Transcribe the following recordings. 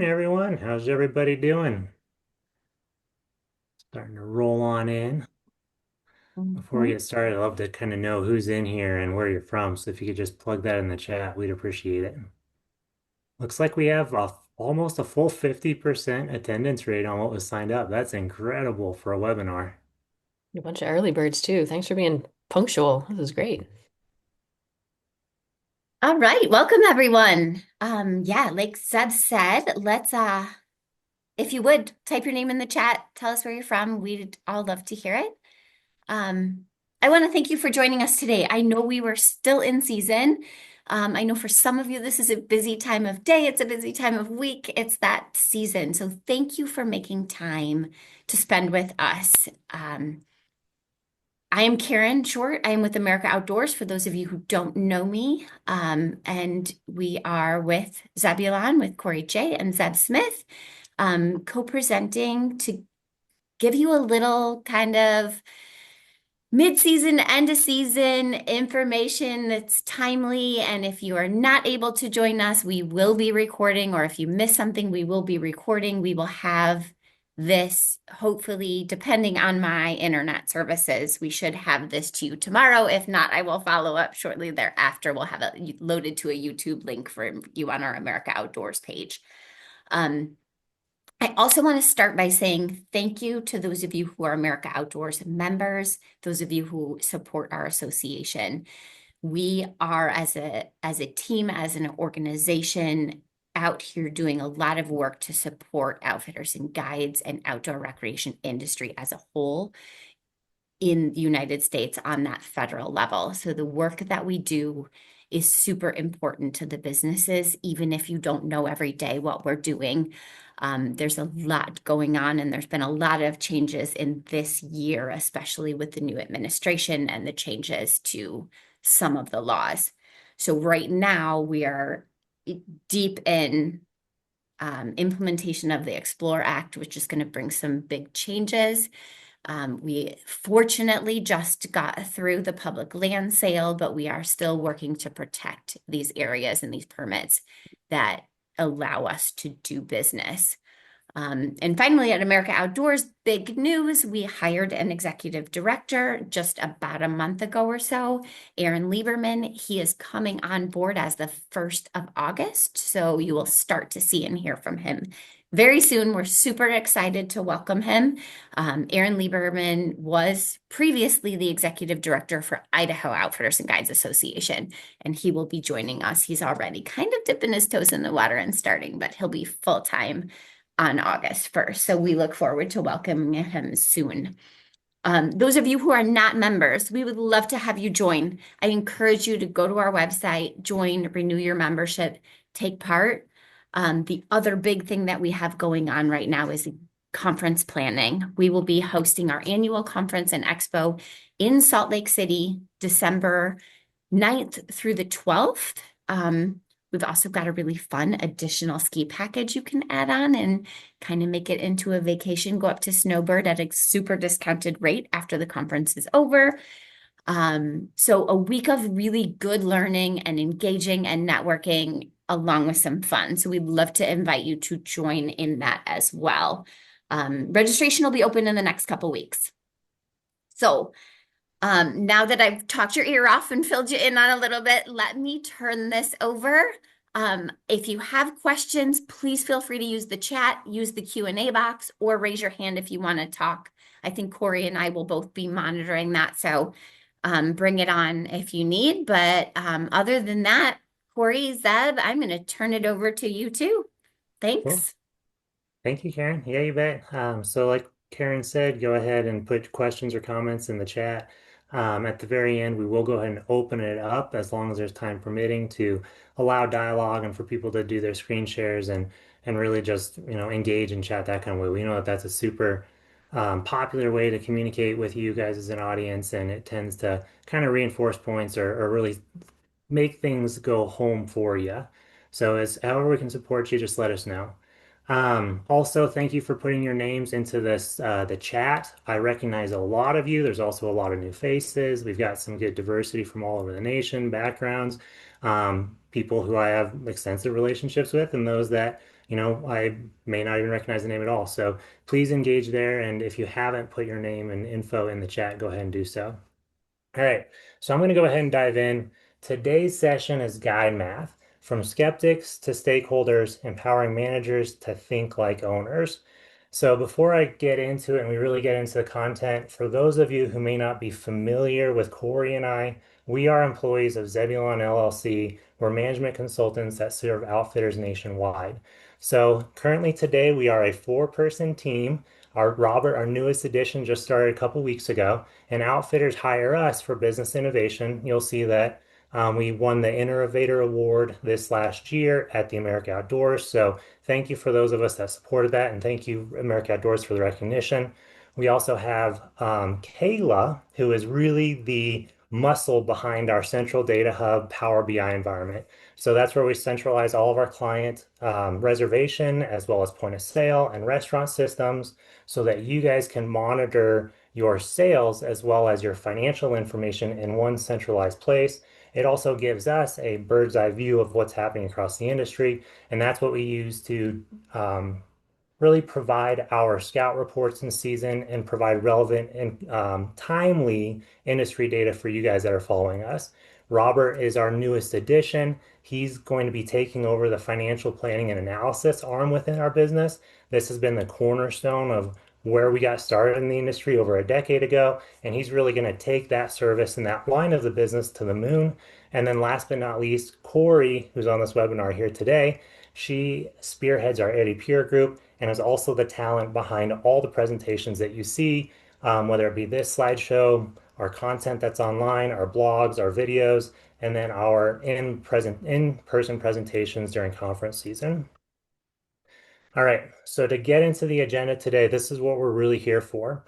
Everyone. How's everybody doing? Starting to roll on in. Before we Mhm. get started, I'd love to kind of know who's in here and where you're from. So if you could just plug that in the chat, we'd appreciate it. Looks like we have almost a full 50% attendance rate on what was signed up. That's incredible for a webinar. A bunch of early birds too. Thanks for being punctual. This is great. All right, welcome everyone. Yeah, like Zeb said, let's if you would type your name in the chat, tell us where you're from. We'd all love to hear it. Um, I want to thank you for joining us today. I know we were still in season. I know for some of you this is a busy time of day, it's a busy time of week, it's that season. So thank you for making time to spend with us. I am Karen Short. I am with America Outdoors, for those of you who don't know me. And we are with Zebulon, with Corey J. and Zeb Smith, co-presenting to give you a little kind of mid-season, end of season information that's timely. And if you are not able to join us, we will be recording, or if you miss something, we will be recording. We will have this, hopefully, depending on my internet services, we should have this to you tomorrow. If not, I will follow up shortly thereafter. We'll have it loaded to a YouTube link for you on our America Outdoors page. Um, I also want to start by saying thank you to those of you who are America Outdoors members, those of you who support our association. We are as a team, as an organization out here doing a lot of work to support outfitters and guides and outdoor recreation industry as a whole in the United States on that federal level. So the work that we do is super important to the businesses, even if you don't know every day what we're doing. There's a lot going on, and there's been a lot of changes in this year, especially with the new administration and the changes to some of the laws. So right now we are deep in implementation of the Explore Act, which is going to bring some big changes. We fortunately just got through the public land sale, but we are still working to protect these areas and these permits that allow us to do business. And finally, at America Outdoors, big news, we hired an executive director just about a month ago or so, Aaron Lieberman. He is coming on board as the 1st of August. So you will start to see and hear from him very soon. We're super excited to welcome him. Aaron Lieberman was previously the executive director for Idaho Outfitters and Guides Association, and he will be joining us. He's already kind of dipping his toes in the water and starting, but he'll be full-time on August 1st. So we look forward to welcoming him soon. Those of you who are not members, we would love to have you join. I encourage you to go to our website, join, renew your membership, take part. The other big thing that we have going on right now is conference planning. We will be hosting our annual conference and expo in Salt Lake City, December 9th through the 12th. We've also got a really fun additional ski package you can add on and kind of make it into a vacation. Go up to Snowbird at a super discounted rate after the conference is over. So a week of really good learning and engaging and networking along with some fun. So we'd love to invite you to join in that as well. Registration will be open in the next couple weeks. So now that I've talked your ear off and filled you in on a little bit, let me turn this over. If you have questions, please feel free to use the chat, use the Q&A box, or raise your hand if you want to talk. I think Corey and I will both be monitoring that, so bring it on if you need. But other than that, Corey, Zeb, I'm going to turn it over to you too. Cool. Thanks. Thank you, Karen. Yeah, you bet. So like Karen said, go ahead and put questions or comments in the chat. At the very end, we will go ahead and open it up as long as there's time permitting to allow dialogue and for people to do their screen shares and really just, engage and chat that kind of way. We know that that's a super popular way to communicate with you guys as an audience, and it tends to kind of reinforce points or really make things go home for you. So as however we can support you, just let us know. Also, thank you for putting your names into this the chat. I recognize a lot of you. There's also a lot of new faces. We've got some good diversity from all over the nation, backgrounds, people who I have extensive relationships with, and those that I may not even recognize the name at all. So please engage there. And if you haven't put your name and info in the chat, go ahead and do so. All right, so I'm going to go ahead and dive in. Today's session is guide math from skeptics to stakeholders, empowering managers to think like owners. So before I get into it and we really get into the content, for those of you who may not be familiar with Corey and I, we are employees of Zebulon LLC. We're management consultants that serve outfitters nationwide. So currently today we are a four-person team. Our Robert, our newest addition, just started a couple weeks ago, and outfitters hire us for business innovation. You'll see that we won the Innovator Award this last year at the America Outdoors. So thank you for those of us that supported that, and thank you, America Outdoors, for the recognition. We also have Kayla, who is really the muscle behind our central data hub Power BI environment. So that's where we centralize all of our client reservation as well as point of sale and restaurant systems so that you guys can monitor your sales as well as your financial information in one centralized place. It also gives us a bird's eye view of what's happening across the industry, and that's what we use to really provide our scout reports in season and provide relevant and timely industry data for you guys that are following us. Robert is our newest addition. He's going to be taking over the financial planning and analysis arm within our business. This has been the cornerstone of where we got started in the industry over a decade ago, and he's really going to take that service and that line of the business to the moon. And then last but not least, Corey, who's on this webinar here today, she spearheads our Eddie Peer group and is also the talent behind all the presentations that you see, whether it be this slideshow, our content that's online, our blogs, our videos, and then our in-person presentations during conference season. All right, so to get into the agenda today, this is what we're really here for,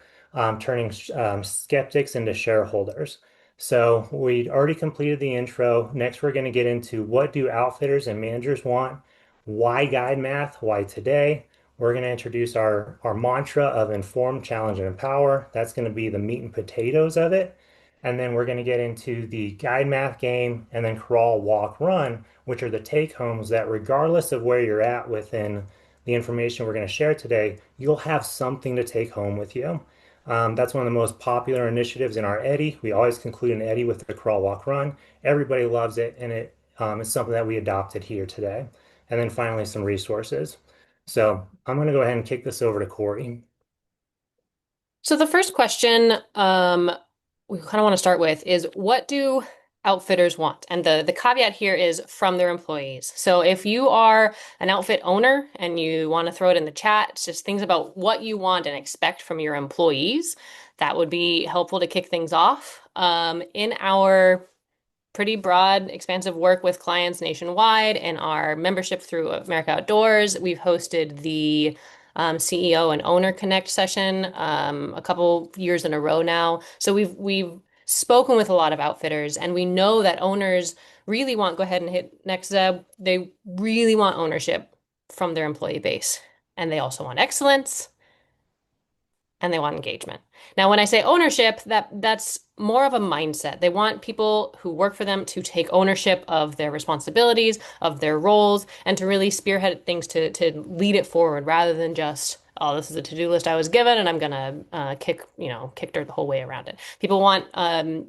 turning skeptics into shareholders. So we already completed the intro. Next, we're going to get into what do outfitters and managers want, why guide math, why today. We're going to introduce our mantra of inform, challenge, and empower. That's going to be the meat and potatoes of it. And then we're going to get into the guide math game and then crawl, walk, run, which are the take homes that regardless of where you're at within the information we're going to share today, you'll have something to take home with you. That's one of the most popular initiatives in our Eddy. We always conclude an Eddy with the crawl, walk, run. Everybody loves it, and it's something that we adopted here today. And then finally, some resources. So I'm going to go ahead and kick this over to Corey. So the first question we kind of want to start with is what do outfitters want? And the caveat here is from their employees. So if you are an outfit owner and you want to throw it in the chat, it's just things about what you want and expect from your employees. That would be helpful to kick things off. In our pretty broad, expansive work with clients nationwide and our membership through America Outdoors, we've hosted the CEO and Owner Connect session a couple years in a row now. So we've spoken with a lot of outfitters, and we know that owners really want, go ahead and hit next, Zeb. They really want ownership from their employee base, and they also want excellence and they want engagement. Now, when I say ownership, that's more of a mindset. They want people who work for them to take ownership of their responsibilities, of their roles, and to really spearhead things to lead it forward rather than just, oh, this is a to-do list I was given and I'm gonna kick dirt the whole way around it. People want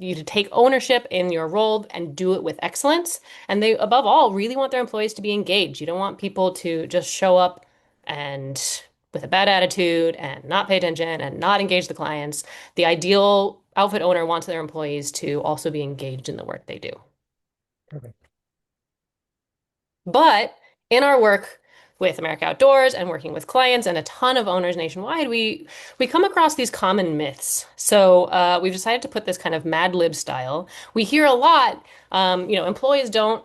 you to take ownership in your role and do it with excellence. And they, above all, really want their employees to be engaged. You don't want people to just show up and with a bad attitude and not pay attention and not engage the clients. The ideal outfit owner wants their employees to also be engaged in the work they do. Perfect. But in our work with America Outdoors and working with clients and a ton of owners nationwide, we come across these common myths. So we've decided to put this kind of Mad Lib style. We hear a lot, employees don't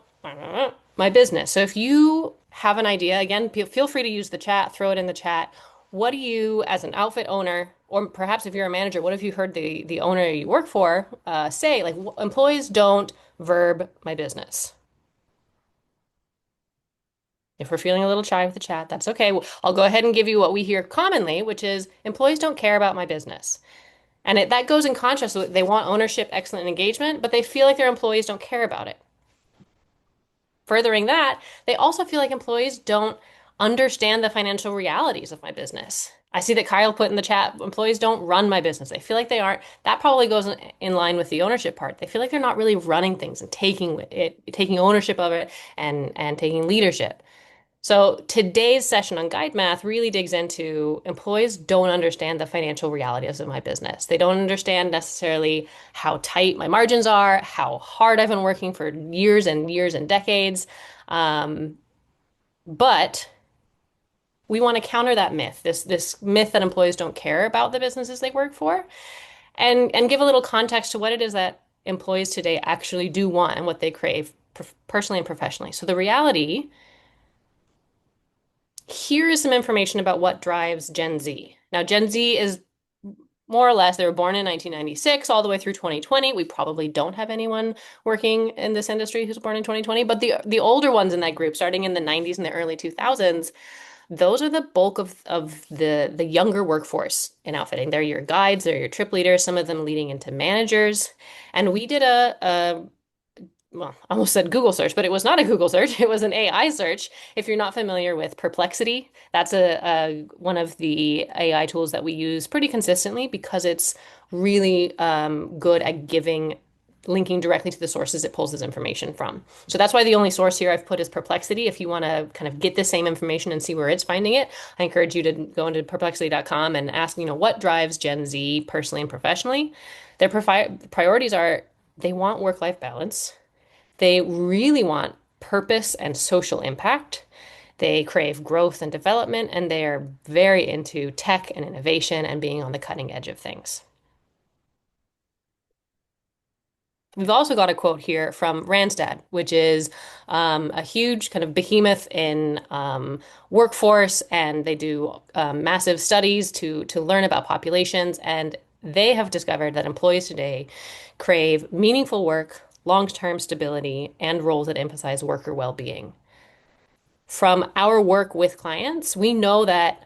my business. So if you have an idea, again, feel free to use the chat, throw it in the chat. What do you, as an outfit owner, or perhaps if you're a manager, what have you heard the owner you work for say? Like, employees don't verb my business. If we're feeling a little shy with the chat, that's okay. I'll go ahead and give you what we hear commonly, which is employees don't care about my business. And that goes in contrast with they want ownership, excellent engagement, but they feel like their employees don't care about it. Furthering that, they also feel like employees don't understand the financial realities of my business. I see that Kyle put in the chat, employees don't run my business. They feel like they aren't. That probably goes in line with the ownership part. They feel like they're not really running things and taking ownership of it and taking leadership. So today's session on Guide Math really digs into employees don't understand the financial realities of my business. They don't understand necessarily how tight my margins are, how hard I've been working for years and decades. Um, but we want to counter that myth, this myth that employees don't care about the businesses they work for, and give a little context to what it is that employees today actually do want and what they crave personally and professionally. So the reality here is some information about what drives Gen Z. Now, Gen Z is more or less, they were born in 1996 all the way through 2020. We probably don't have anyone working in this industry who's born in 2020, but the older ones in that group, starting in the 90s and the early 2000s, those are the bulk of the younger workforce in outfitting. They're your guides, they're your trip leaders, some of them leading into managers. And we did a well, I almost said Google search, but it was not a Google search. It was an AI search. If you're not familiar with Perplexity, that's a one of the AI tools that we use pretty consistently because it's really good at linking directly to the sources it pulls this information from. So that's why the only source here I've put is Perplexity. If you want to kind of get the same information and see where it's finding it, I encourage you to go into perplexity.com and ask, what drives Gen Z personally and professionally. Their priorities are they want work-life balance. They really want purpose and social impact. They crave growth and development, and they are very into tech and innovation and being on the cutting edge of things. We've also got a quote here from Randstad, which is a huge kind of behemoth in workforce, and they do massive studies to learn about populations. And they have discovered that employees today crave meaningful work, long-term stability, and roles that emphasize worker well-being. From our work with clients, we know that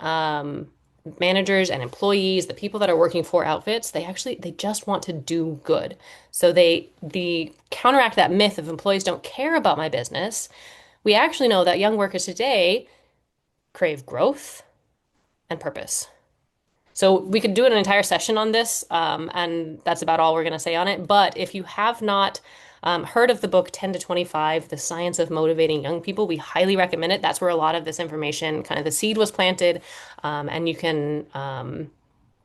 managers and employees, the people that are working for outfits, they just want to do good. So they counteract that myth of employees don't care about my business. We actually know that young workers today crave growth and purpose. So we could do an entire session on this, and that's about all we're going to say on it. But if you have not heard of the book 10 to 25, The Science of Motivating Young People, we highly recommend it. That's where a lot of this information, kind of the seed was planted, and you can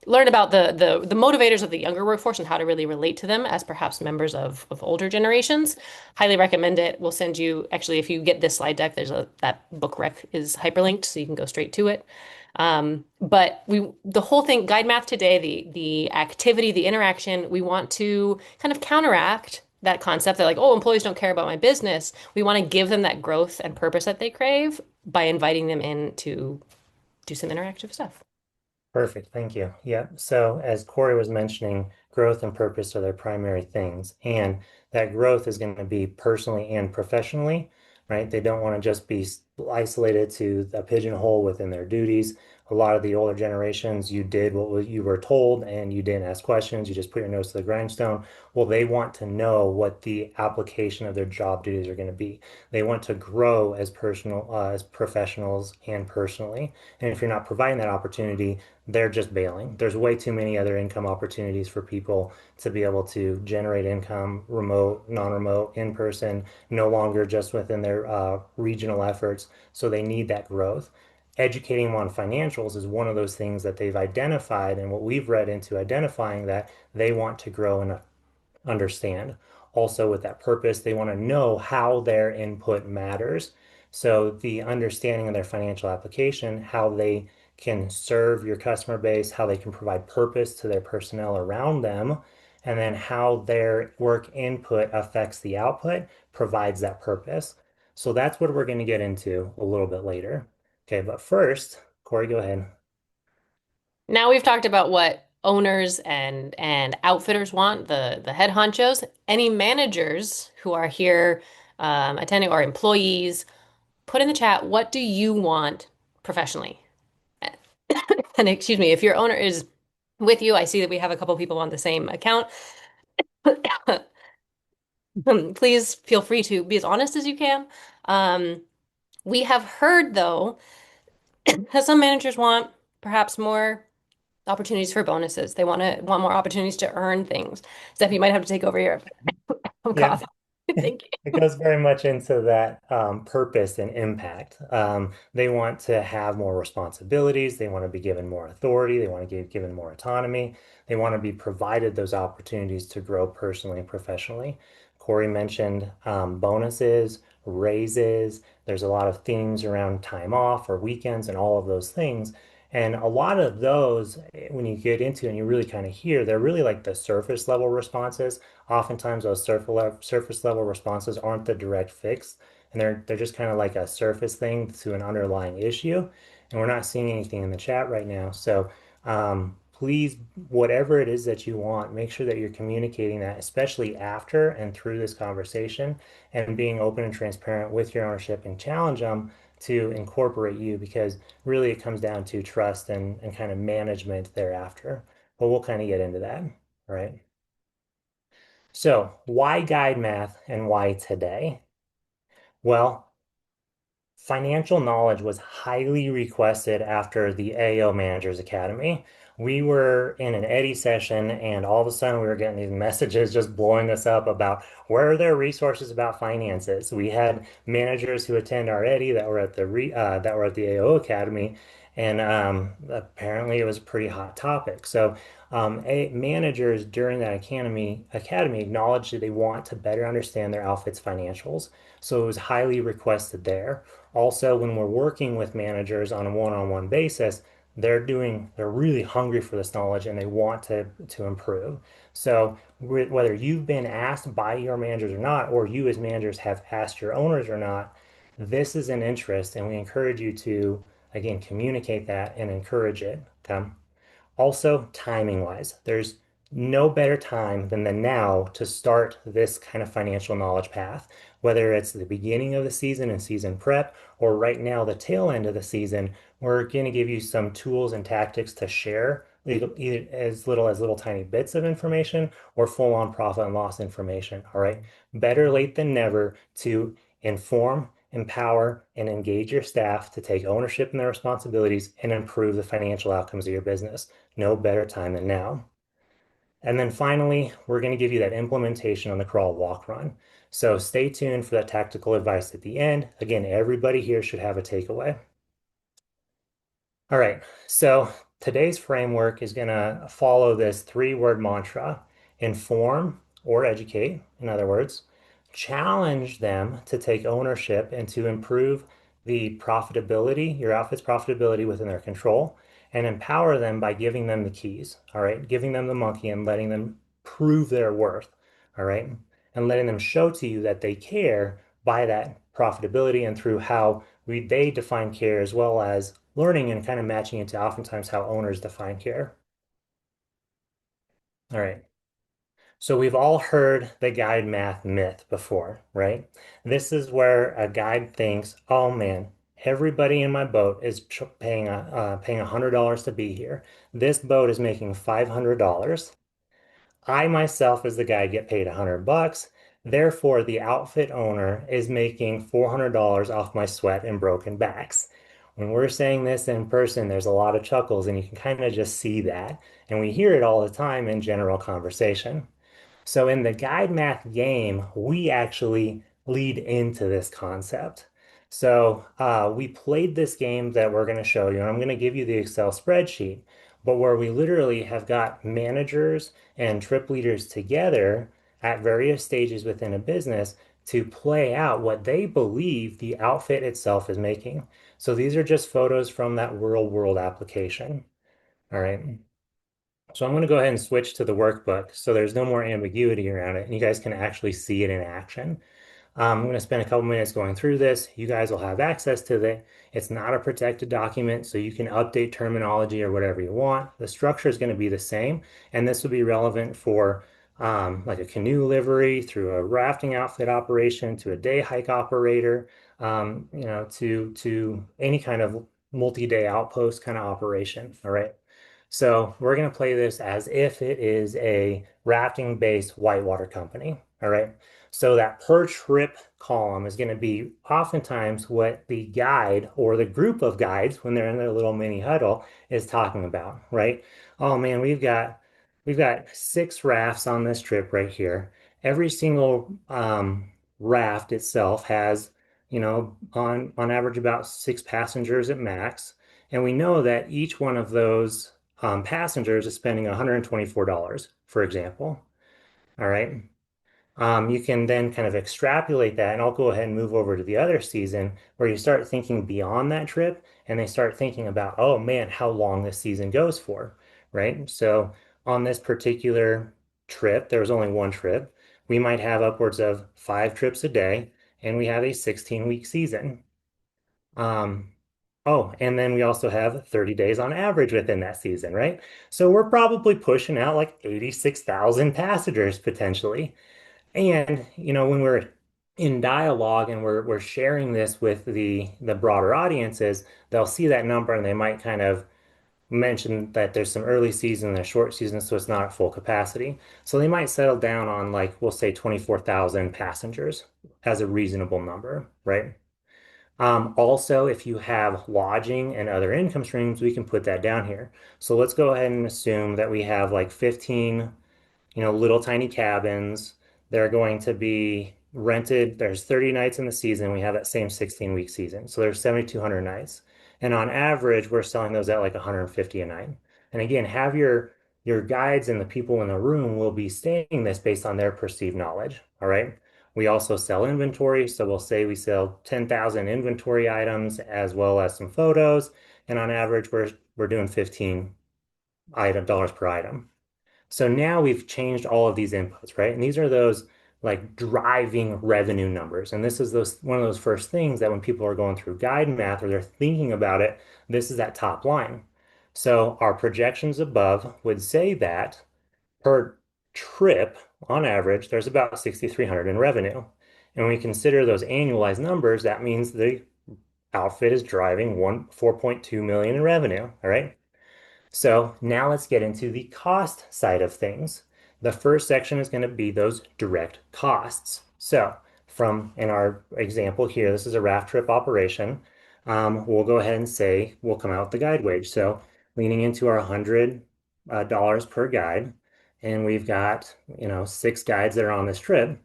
learn about the motivators of the younger workforce and how to really relate to them as perhaps members of older generations. Highly recommend it. We'll send you, actually, if you get this slide deck, that book rec is hyperlinked, so you can go straight to it. But the whole thing, Guide Math today, the activity, the interaction, we want to kind of counteract that concept that like, oh, employees don't care about my business. We want to give them that growth and purpose that they crave by inviting them in to do some interactive stuff. Perfect. Thank you. Yep. So as Corey was mentioning, growth and purpose are their primary things. And that growth is going to be personally and professionally, right? They don't want to just be isolated to a pigeonhole within their duties. A lot of the older generations, you did what you were told and you didn't ask questions. You just put your nose to the grindstone. Well, they want to know what the application of their job duties are going to be. They want to grow as as professionals and personally. And if you're not providing that opportunity, they're just bailing. There's way too many other income opportunities for people to be able to generate income, remote, non-remote, in person, no longer just within their regional efforts. So they need that growth. Educating them on financials is one of those things that they've identified, and what we've read into identifying that they want to grow and understand. Also, with that purpose, they want to know how their input matters. So, the understanding of their financial application, how they can serve your customer base, how they can provide purpose to their personnel around them, and then how their work input affects the output provides that purpose. So, that's what we're going to get into a little bit later. Okay, but first, Corey, go ahead. Now we've talked about what owners and outfitters want, the head honchos. Any managers who are here attending or employees, put in the chat, what do you want professionally? And excuse me, if your owner is with you, I see that we have a couple people on the same account. Please feel free to be as honest as you can. We have heard, though, Because some managers want perhaps more opportunities for bonuses. They want more opportunities to earn things. Steph, you might have to take over your Yeah. cough. Thank It you. goes very much into that purpose and impact. They want to have more responsibilities. They want to be given more authority. They want to be given more autonomy. They want to be provided those opportunities to grow personally and professionally. Corey mentioned bonuses, raises. There's a lot of themes around time off or weekends and all of those things. And a lot of those, when you get into and you really kind of hear, they're really like the surface level responses. Oftentimes those surface level responses aren't the direct fix, and they're just kind of like a surface thing to an underlying issue. And we're not seeing anything in the chat right now. So please, whatever it is that you want, make sure that you're communicating that, especially after and through this conversation, and being open and transparent with your ownership and challenge them to incorporate you, because really it comes down to trust and kind of management thereafter. But we'll kind of get into that. All right. So, why guide math and why today? Well, financial knowledge was highly requested after the AO Managers Academy. We were in an Eddie session, and all of a sudden, we were getting these messages just blowing us up about where are there resources about finances. We had managers who attend our Eddie that were at the AO Academy, and apparently, it was a pretty hot topic. So, managers during that academy acknowledged that they want to better understand their outfit's financials. So it was highly requested there. Also, when we're working with managers on a one-on-one basis, they're really hungry for this knowledge and they want to improve. So whether you've been asked by your managers or not, or you as managers have asked your owners or not, this is an interest, and we encourage you to again communicate that and encourage it. Okay? Also, timing wise, there's no better time than the now to start this kind of financial knowledge path, whether it's the beginning of the season and season prep, or right now, the tail end of the season. We're going to give you some tools and tactics to share, either as little tiny bits of information or full on profit and loss information. All right. Better late than never to inform, empower, and engage your staff to take ownership in their responsibilities and improve the financial outcomes of your business. No better time than now. And then finally, we're going to give you that implementation on the crawl, walk, run. So stay tuned for that tactical advice at the end. Again, everybody here should have a takeaway. All right, so today's framework is going to follow this three-word mantra: inform or educate, in other words, challenge them to take ownership and to improve the profitability, your outfit's profitability within their control, and empower them by giving them the keys, all right, giving them the monkey and letting them prove their worth, all right, and letting them show to you that they care by that profitability and through how they define care, as well as learning and kind of matching it to oftentimes how owners define care. All right. So we've all heard the guide math myth before, right? This is where a guide thinks, oh man, everybody in my boat is paying $100 to be here. This boat is making $500. I myself as the guide get paid $100. Therefore, the outfit owner is making $400 off my sweat and broken backs. When we're saying this in person, there's a lot of chuckles, and you can kind of just see that. And we hear it all the time in general conversation. So in the guide math game, we actually lead into this concept. So we played this game that we're going to show you, and I'm going to give you the Excel spreadsheet, but where we literally have got managers and trip leaders together at various stages within a business to play out what they believe the outfit itself is making. So these are just photos from that real world application. All right. So I'm going to go ahead and switch to the workbook so there's no more ambiguity around it and you guys can actually see it in action. I'm going to spend a couple minutes going through this. You guys will have access to it. It's not a protected document, so you can update terminology or whatever you want. The structure is going to be the same, and this will be relevant for like a canoe livery, through a rafting outfit operation, to a day hike operator, to any kind of multi-day outpost kind of operation. All right. So we're going to play this as if it is a rafting-based whitewater company. All right. So that per trip column is going to be oftentimes what the guide or the group of guides when they're in their little mini huddle is talking about, right? Oh man, we've got 6 rafts on this trip right here. Every single raft itself has, on average about 6 passengers at max. And we know that each one of those passengers is spending $124, for example. All right. You can then kind of extrapolate that, and I'll go ahead and move over to the other season where you start thinking beyond that trip and they start thinking about, oh man, how long this season goes for, right? So on this particular trip, there was only one trip. We might have upwards of 5 trips a day, and we have a 16-week season. Um, oh, and then we also have 30 days on average within that season, right? So we're probably pushing out like 86,000 passengers potentially. And, when we're in dialogue and we're sharing this with the broader audiences, they'll see that number and they might kind of mention that there's some early season and a short season, so it's not at full capacity. So they might settle down on like we'll say 24,000 passengers as a reasonable number, right? Also, if you have lodging and other income streams, we can put that down here. So let's go ahead and assume that we have like 15 little tiny cabins. They're going to be rented. There's 30 nights in the season. We have that same 16-week season. So there's 7,200 nights. And on average, we're selling those at like 150 a night. And again, have your guides and the people in the room will be saying this based on their perceived knowledge. All right. We also sell inventory. So we'll say we sell 10,000 inventory items as well as some photos. And on average, we're doing 15 item dollars per item. So now we've changed all of these inputs, right? And these are those like driving revenue numbers. And this is those one of those first things that when people are going through guide math or they're thinking about it, this is that top line. So our projections above would say that per trip, on average, there's about 6,300 in revenue. And when we consider those annualized numbers, that means the outfit is driving 4.2 million in revenue. All right. So now let's get into the cost side of things. The first section is going to be those direct costs. So from in our example here, this is a raft trip operation. We'll go ahead and say we'll come out with the guide wage. So leaning into our $100 per guide, and we've got 6 guides that are on this trip.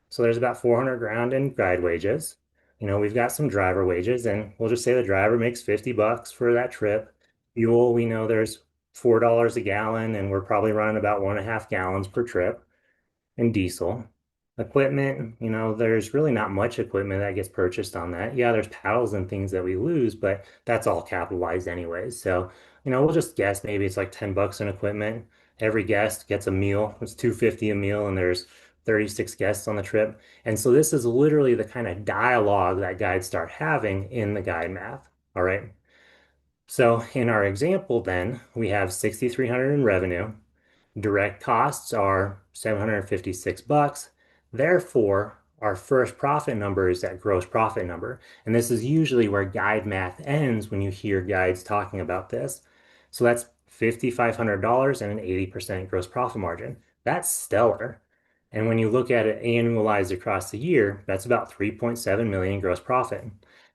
So there's about 400 grand in guide wages. We've got some driver wages, and we'll just say the driver makes 50 bucks for that trip. Fuel, we know there's $4 a gallon, and we're probably running about 1.5 gallons per trip in diesel. Equipment, there's really not much equipment that gets purchased on that. Yeah, there's paddles and things that we lose, but that's all capitalized anyways. So, we'll just guess maybe it's like 10 bucks in equipment. Every guest gets a meal. It's 250 a meal, and there's 36 guests on the trip. And so this is literally the kind of dialogue that guides start having in the guide math. All right. So in our example, then we have 6,300 in revenue. Direct costs are 756 bucks. Therefore, our first profit number is that gross profit number. And this is usually where guide math ends when you hear guides talking about this. So that's $5,500 and an 80% gross profit margin. That's stellar. And when you look at it annualized across the year, that's about 3.7 million gross profit.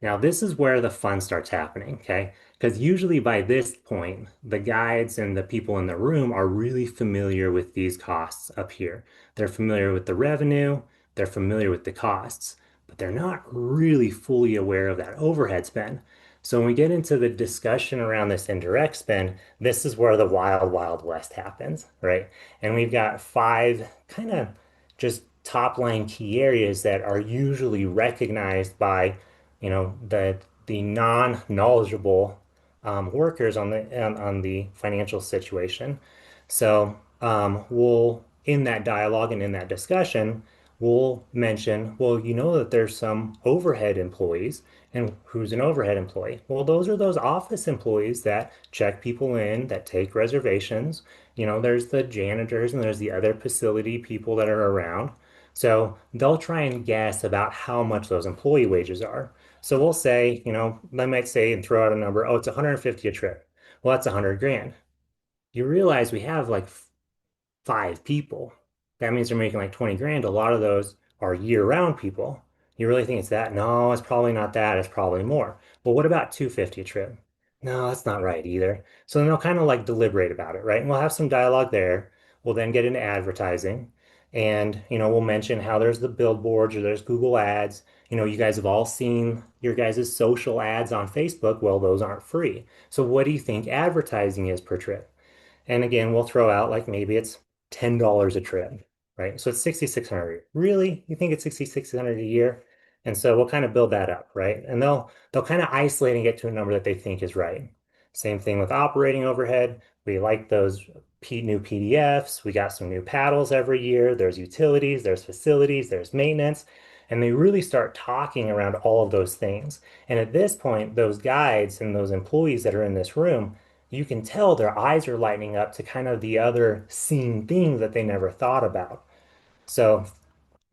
Now, this is where the fun starts happening, okay? Because usually by this point, the guides and the people in the room are really familiar with these costs up here. They're familiar with the revenue, they're familiar with the costs, but they're not really fully aware of that overhead spend. So when we get into the discussion around this indirect spend, this is where the wild, wild west happens, right? And we've got 5 kind of just top line key areas that are usually recognized by, the non-knowledgeable workers on the financial situation. So we'll in that dialogue and in that discussion, we'll mention, well, you know that there's some overhead employees, and who's an overhead employee? Well, those are those office employees that check people in, that take reservations. There's the janitors and there's the other facility people that are around. So they'll try and guess about how much those employee wages are. So we'll say, they might say and throw out a number, oh, it's 150 a trip. Well, that's 100 grand. You realize we have like 5 people. That means they're making like 20 grand. A lot of those are year-round people. You really think it's that? No, it's probably not that. It's probably more. Well, what about 250 a trip? No, that's not right either. So then they'll kind of like deliberate about it, right? And we'll have some dialogue there. We'll then get into advertising. And, we'll mention how there's the billboards or there's Google ads. You guys have all seen your guys' social ads on Facebook. Well, those aren't free. So what do you think advertising is per trip? And again, we'll throw out like maybe it's $10 a trip, right? So it's 6,600. Really? You think it's 6,600 a year? And so we'll kind of build that up, right? And they'll kind of isolate and get to a number that they think is right. Same thing with operating overhead. We like those new PDFs. We got some new paddles every year. There's utilities, there's facilities, there's maintenance. And they really start talking around all of those things. And at this point, those guides and those employees that are in this room, you can tell their eyes are lighting up to kind of the other seen things that they never thought about. So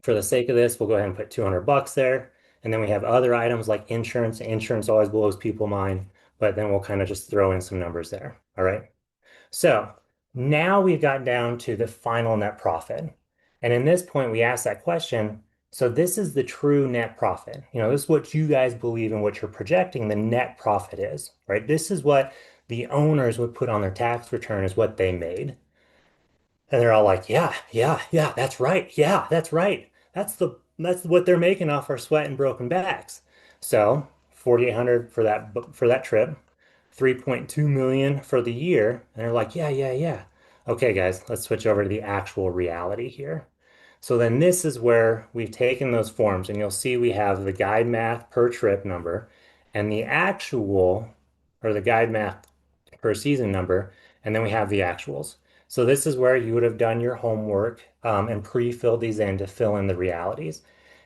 for the sake of this, we'll go ahead and put 200 bucks there. And then we have other items like insurance. Insurance always blows people mind, but then we'll kind of just throw in some numbers there. All right. So now we've got down to the final net profit. And in this point, we ask that question. So this is the true net profit. This is what you guys believe in, what you're projecting the net profit is, right? This is what the owners would put on their tax return is what they made. And they're all like, yeah, yeah, yeah, that's right. Yeah, that's right. That's what they're making off our sweat and broken backs. So 4,800 for that trip, 3.2 million for the year. And they're like, yeah, yeah, yeah. Okay, guys, let's switch over to the actual reality here. So then this is where we've taken those forms, and you'll see we have the guide math per trip number and the actual or the guide math per season number, and then we have the actuals. So this is where you would have done your homework and pre-filled these in to fill in the realities.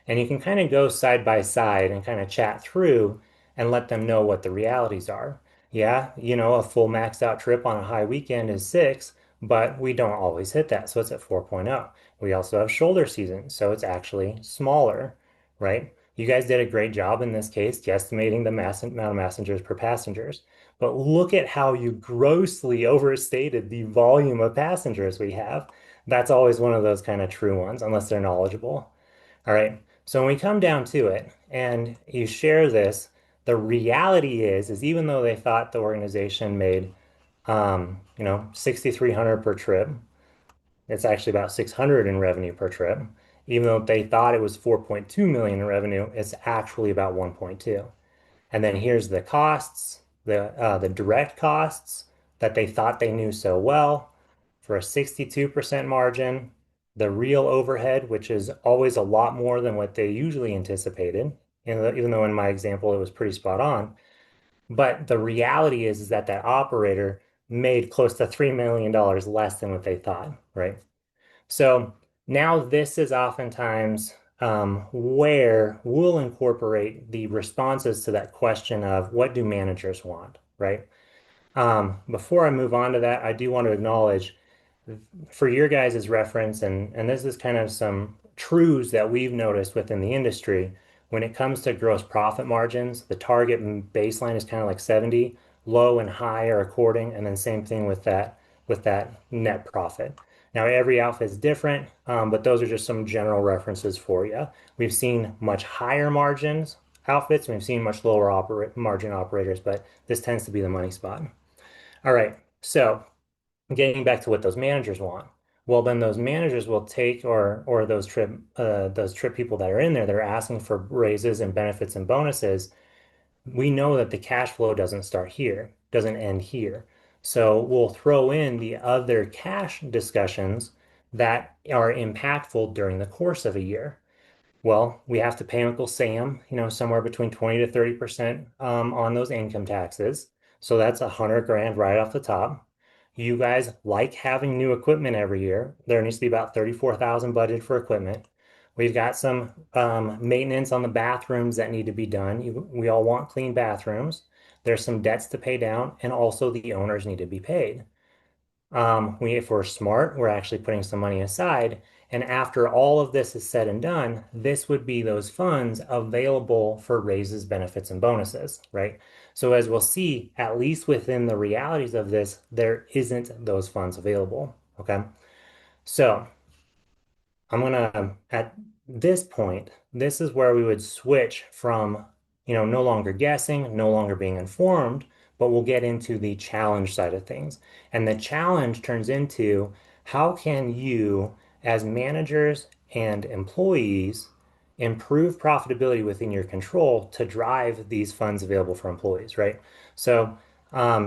And you can kind of go side by side and kind of chat through and let them know what the realities are. Yeah, a full maxed out trip on a high weekend is 6, but we don't always hit that. So it's at 4.0. We also have shoulder season, so it's actually smaller, right? You guys did a great job in this case, estimating the amount of passengers per passengers. But look at how you grossly overstated the volume of passengers we have. That's always one of those kind of true ones, unless they're knowledgeable. All right. So when we come down to it and you share this, the reality is even though they thought the organization made, 6,300 per trip, it's actually about 600 in revenue per trip. Even though they thought it was 4.2 million in revenue, it's actually about 1.2. And then here's the costs, the direct costs that they thought they knew so well for a 62% margin, the real overhead, which is always a lot more than what they usually anticipated, even though in my example it was pretty spot on. But the reality is that that operator made close to $3 million less than what they thought, right? So now this is oftentimes where we'll incorporate the responses to that question of what do managers want, right? Before I move on to that, I do want to acknowledge for your guys' reference, and this is kind of some truths that we've noticed within the industry. When it comes to gross profit margins, the target baseline is kind of like 70, low and high are according, and then same thing with that net profit. Now every outfit is different, but those are just some general references for you. We've seen much higher margins outfits, and we've seen much lower margin operators, but this tends to be the money spot. All right, so getting back to what those managers want. Well, then those managers will take or those trip people that are in there that are asking for raises and benefits and bonuses. We know that the cash flow doesn't start here, doesn't end here. So we'll throw in the other cash discussions that are impactful during the course of a year. Well, we have to pay Uncle Sam, somewhere between 20 to 30% on those income taxes. So that's 100 grand right off the top. You guys like having new equipment every year. There needs to be about 34,000 budget for equipment. We've got some maintenance on the bathrooms that need to be done. We all want clean bathrooms. There's some debts to pay down, and also the owners need to be paid. If we're smart, we're actually putting some money aside. And after all of this is said and done, this would be those funds available for raises, benefits, and bonuses, right? So as we'll see, at least within the realities of this, there isn't those funds available, okay? So I'm gonna, at this point, this is where we would switch from, no longer guessing, no longer being informed, but we'll get into the challenge side of things. And the challenge turns into how can you, as managers and employees, improve profitability within your control to drive these funds available for employees, right? So,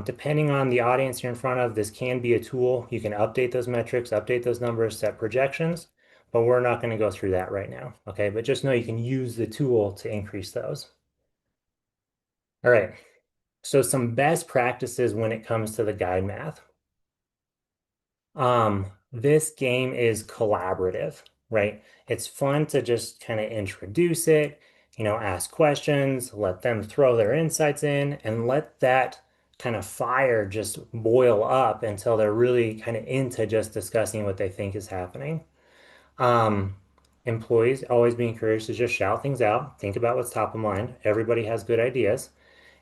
depending on the audience you're in front of, this can be a tool. You can update those metrics, update those numbers, set projections, but we're not going to go through that right now. Okay. But just know you can use the tool to increase those. All right. So some best practices when it comes to the guide math. This game is collaborative, right? It's fun to just kind of introduce it, ask questions, let them throw their insights in, and let that kind of fire just boil up until they're really kind of into just discussing what they think is happening. Um, Employees always be encouraged to just shout things out, think about what's top of mind. Everybody has good ideas.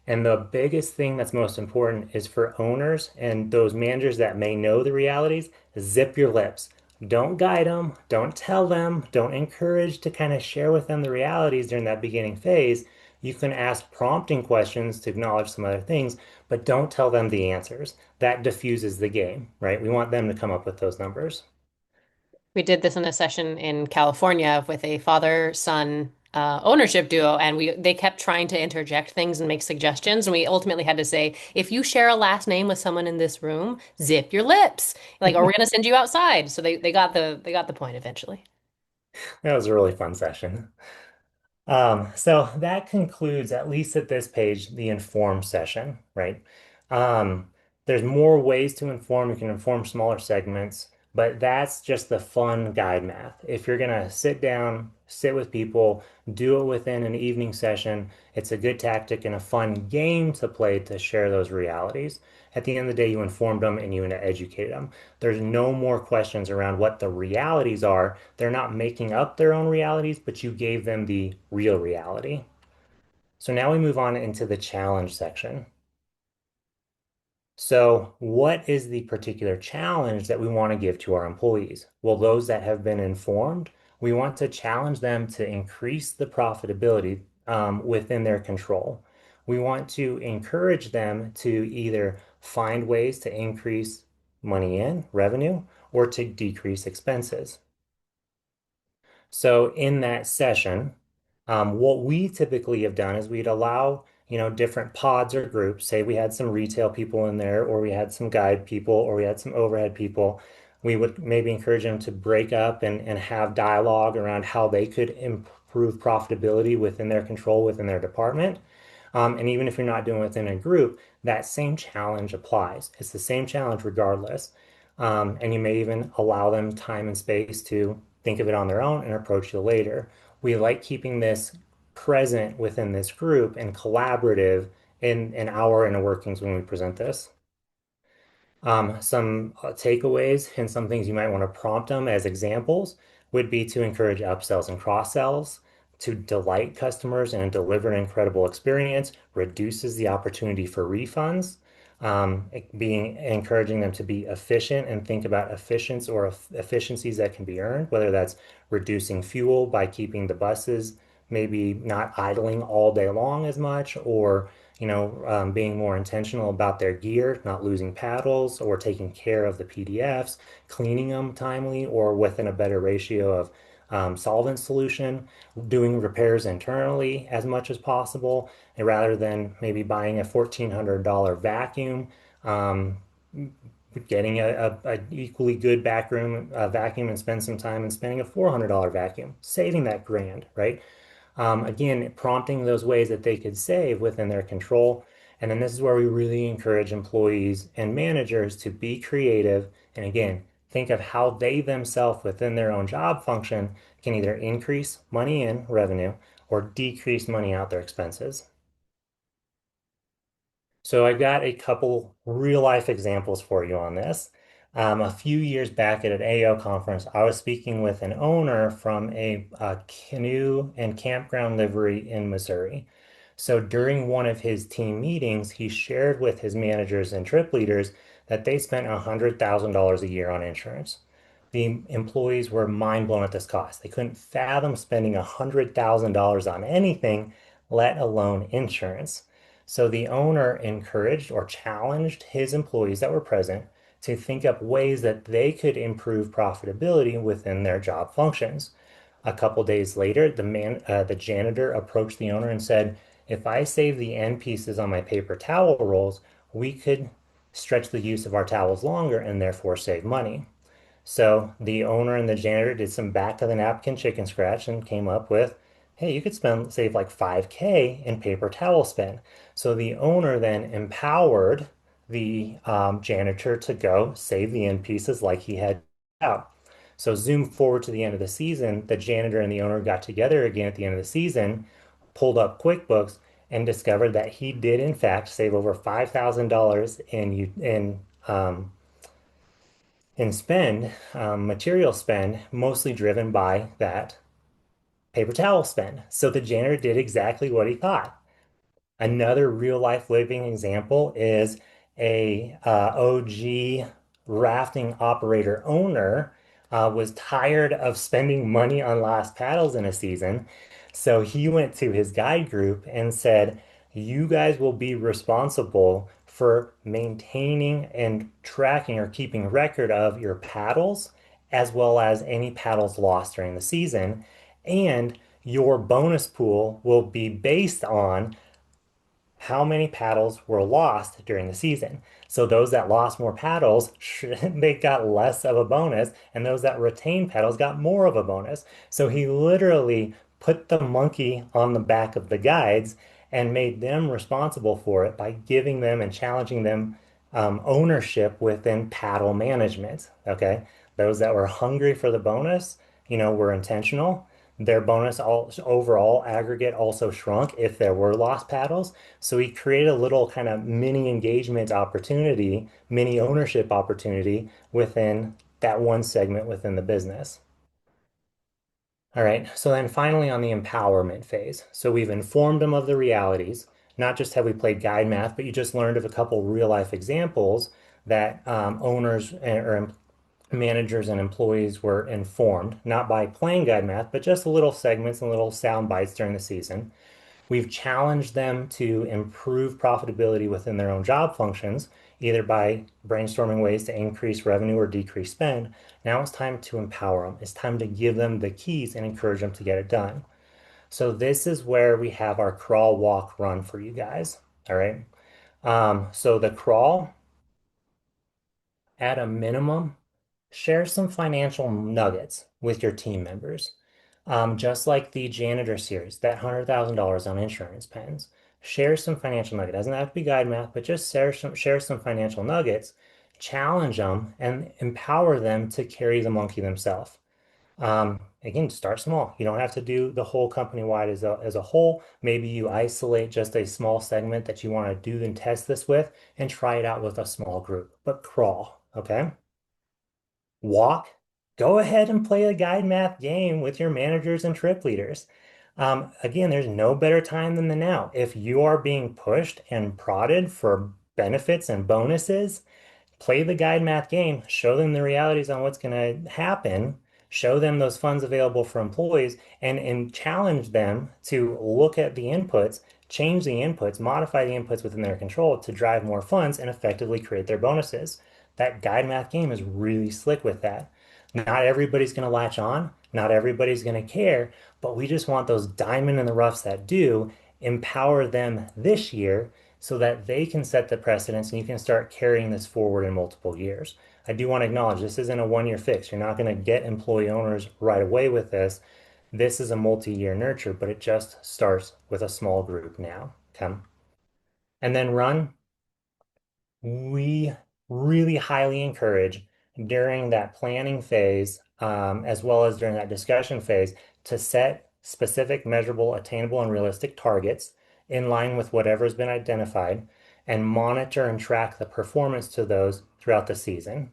And the biggest thing that's most important is for owners and those managers that may know the realities, zip your lips. Don't guide them, don't tell them, don't encourage to kind of share with them the realities during that beginning phase. You can ask prompting questions to acknowledge some other things, but don't tell them the answers. That diffuses the game, right? We want them to come up with those numbers. We did this in a session in California with a father-son ownership duo, and they kept trying to interject things and make suggestions, and we ultimately had to say, if you share a last name with someone in this room, zip your lips, like, or we're gonna send you outside. So they got the point eventually. That was a really fun session. So that concludes, at least at this page, the inform session, right? Um, there's more ways to inform. You can inform smaller segments, but that's just the fun guide math. If you're gonna sit down, sit with people, do it within an evening session, it's a good tactic and a fun game to play to share those realities. At the end of the day, you informed them and you educate them. There's no more questions around what the realities are. They're not making up their own realities, but you gave them the real reality. So now we move on into the challenge section. So, what is the particular challenge that we want to give to our employees? Well, those that have been informed, we want to challenge them to increase the profitability within their control. We want to encourage them to either find ways to increase money in revenue or to decrease expenses. So in that session, what we typically have done is we'd allow, different pods or groups. Say we had some retail people in there, or we had some guide people, or we had some overhead people. We would maybe encourage them to break up and have dialogue around how they could improve profitability within their control within their department. And even if you're not doing it within a group, that same challenge applies. It's the same challenge regardless. And you may even allow them time and space to think of it on their own and approach you later. We like keeping this present within this group and collaborative in an hour in a workings when we present this. Some takeaways and some things you might want to prompt them as examples would be to encourage upsells and cross sells, to delight customers and deliver an incredible experience, reduces the opportunity for refunds, being encouraging them to be efficient and think about efficiencies that can be earned, whether that's reducing fuel by keeping the buses maybe not idling all day long as much, or being more intentional about their gear, not losing paddles, or taking care of the PDFs, cleaning them timely or within a better ratio of solvent solution, doing repairs internally as much as possible, and rather than maybe buying a $1,400 vacuum, um, getting a equally good backroom vacuum and spend some time and spending a $400 vacuum, saving that grand, right? Again, prompting those ways that they could save within their control. And then this is where we really encourage employees and managers to be creative. And again, think of how they themselves within their own job function can either increase money in revenue or decrease money out their expenses. So I've got a couple real life examples for you on this. A few years back at an AO conference, I was speaking with an owner from a canoe and campground livery in Missouri. So during one of his team meetings, he shared with his managers and trip leaders that they spent $100,000 a year on insurance. the employees were mind blown at this cost. They couldn't fathom spending $100,000 on anything, let alone insurance. So the owner encouraged or challenged his employees that were present to think up ways that they could improve profitability within their job functions. A couple days later, the janitor approached the owner and said, "If I save the end pieces on my paper towel rolls, we could stretch the use of our towels longer and therefore save money." So the owner and the janitor did some back of the napkin chicken scratch and came up with, hey, you could save like 5K in paper towel spend. So the owner then empowered the janitor to go save the end pieces like he had out. So zoom forward to the end of the season, the janitor and the owner got together again at the end of the season, pulled up QuickBooks, and discovered that he did in fact save over $5,000 in spend, material spend, mostly driven by that paper towel spend. So the janitor did exactly what he thought. Another real life living example is a OG rafting operator owner was tired of spending money on last paddles in a season. So he went to his guide group and said, you guys will be responsible for maintaining and tracking or keeping record of your paddles, as well as any paddles lost during the season. And your bonus pool will be based on how many paddles were lost during the season. So those that lost more paddles, they got less of a bonus, and those that retained paddles got more of a bonus. So he literally put the monkey on the back of the guides and made them responsible for it by giving them and challenging them ownership within paddle management. Okay. Those that were hungry for the bonus, were intentional. Their bonus overall aggregate also shrunk if there were lost paddles. So we created a little kind of mini engagement opportunity, mini ownership opportunity within that one segment within the business. All right, so then finally on the empowerment phase. So we've informed them of the realities. Not just have we played guide math, but you just learned of a couple real life examples that owners or managers and employees were informed, not by playing guide math, but just little segments and little sound bites during the season. We've challenged them to improve profitability within their own job functions, either by brainstorming ways to increase revenue or decrease spend. Now it's time to empower them. It's time to give them the keys and encourage them to get it done. So this is where we have our crawl, walk, run for you guys. All right. So the crawl, at a minimum, share some financial nuggets with your team members. Just like the janitor series, that $100,000 on insurance pens. Share some financial nuggets. Doesn't have to be guide math, but just share some financial nuggets, challenge them, and empower them to carry the monkey themselves. Again, start small. You don't have to do the whole company wide as a whole. Maybe you isolate just a small segment that you want to do and test this with and try it out with a small group, but crawl, okay? Walk, go ahead and play a guide math game with your managers and trip leaders. Again, there's no better time than the now. If you are being pushed and prodded for benefits and bonuses, play the guide math game, show them the realities on what's going to happen, show them those funds available for employees, and challenge them to look at the inputs, change the inputs, modify the inputs within their control to drive more funds and effectively create their bonuses. That guide math game is really slick with that. Not everybody's going to latch on, not everybody's going to care, but we just want those diamond in the roughs that do empower them this year so that they can set the precedence and you can start carrying this forward in multiple years. I do want to acknowledge this isn't a one-year fix. You're not going to get employee owners right away with this. This is a multi-year nurture, but it just starts with a small group now. Okay. And then run. We really highly encourage during that planning phase, as well as during that discussion phase, to set specific, measurable, attainable, and realistic targets in line with whatever has been identified and monitor and track the performance to those throughout the season.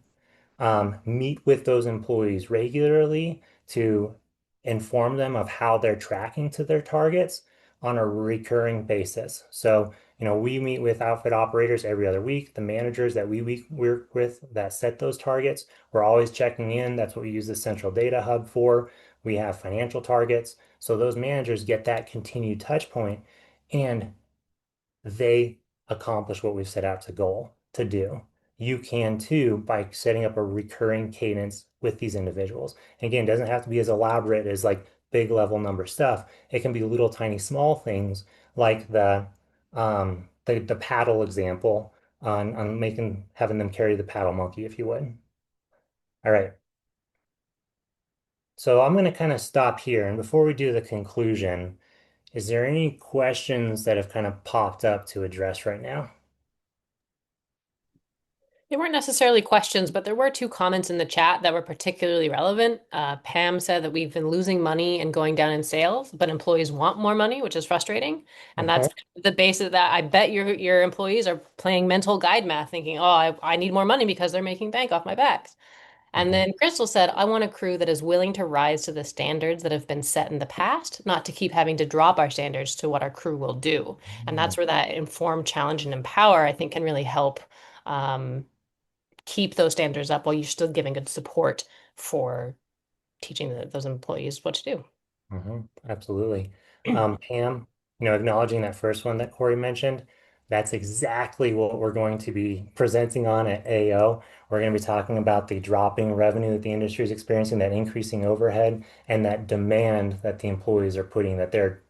Meet with those employees regularly to inform them of how they're tracking to their targets on a recurring basis. So, We meet with outfit operators every other week. The managers that we work with that set those targets, we're always checking in. That's what we use the central data hub for. We have financial targets. So those managers get that continued touch point and they accomplish what we've set out to do. You can too by setting up a recurring cadence with these individuals. And again, it doesn't have to be as elaborate as like big level number stuff. It can be little tiny small things like the paddle example on making having them carry the paddle monkey, if you would. All right. So I'm going to kind of stop here. And before we do the conclusion, is there any questions that have kind of popped up to address right now? They weren't necessarily questions, but there were two comments in the chat that were particularly relevant. Pam said that we've been losing money and going down in sales, but employees want more money, which is frustrating. And that's Mhm. the basis that I bet your employees are playing mental guide math, thinking, oh, I need more money because they're making bank off my backs. And Mhm. then Crystal said, I want a crew that is willing to rise to the standards that have been set in the past, not to keep having to drop our standards to what our crew will do. And Mhm. that's where that inform, challenge, and empower, I think, can really help. Keep those standards up while you're still giving good support for teaching those employees what to Absolutely. do. Pam, acknowledging that first one that Corey mentioned, that's exactly what we're going to be presenting on at AO. We're going to be talking about the dropping revenue that the industry is experiencing, that increasing overhead, and that demand that the employees are putting that they're